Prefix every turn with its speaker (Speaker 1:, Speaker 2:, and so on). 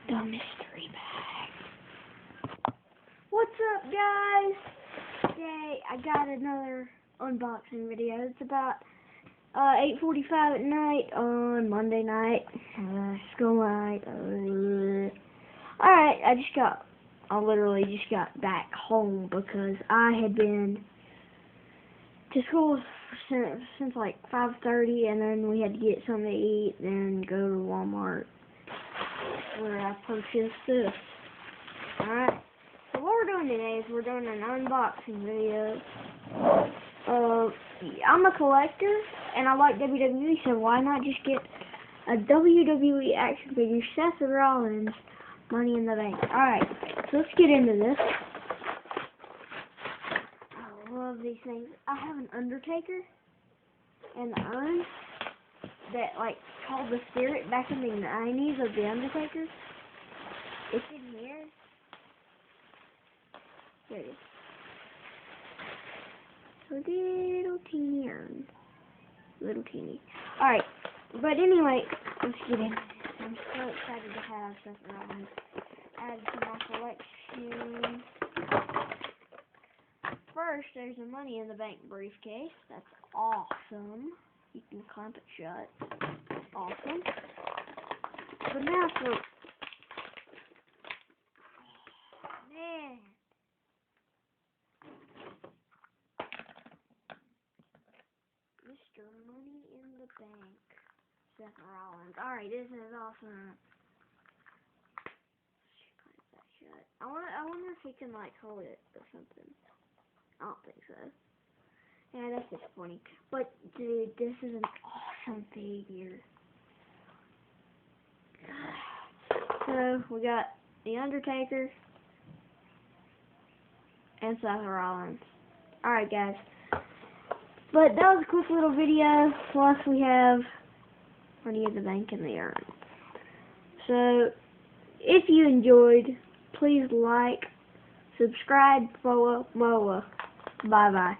Speaker 1: The mystery bag. What's up, guys? Today I got another unboxing video. It's about 8:45 at night on Monday night. School night. Alright, I literally just got back home because I had been to school since like 5:30, and then we had to get something to eat, then go to Walmart where I purchased this. Alright, so what we're doing today is we're doing an unboxing video. I'm a collector and I like WWE, so why not just get a WWE action figure, Seth Rollins, Money in the Bank. Alright, so let's get into this. I love these things. I have an Undertaker and the urn that like called the spirit back in the 90s of the Undertaker. It's in here. There it is. So little teeny urn. Little teeny. Alright, but anyway, let's get into this. I'm so excited to have Seth Rollins added to my collection. First, there's a Money in the Bank briefcase. That's awesome. You can clamp it shut. Awesome. But now for... man. Mr. Money in the Bank. Seth Rollins. Alright, this is awesome. Clamp that shut. I wonder if he can like hold it or something. I don't think so. Yeah, that's disappointing. But, dude, this is an awesome figure. So, we got The Undertaker and Seth Rollins. Alright, guys. But that was a quick little video. Plus, we have Money in the Bank in the urn. So, if you enjoyed, please like, subscribe, follow, moa. Bye-bye.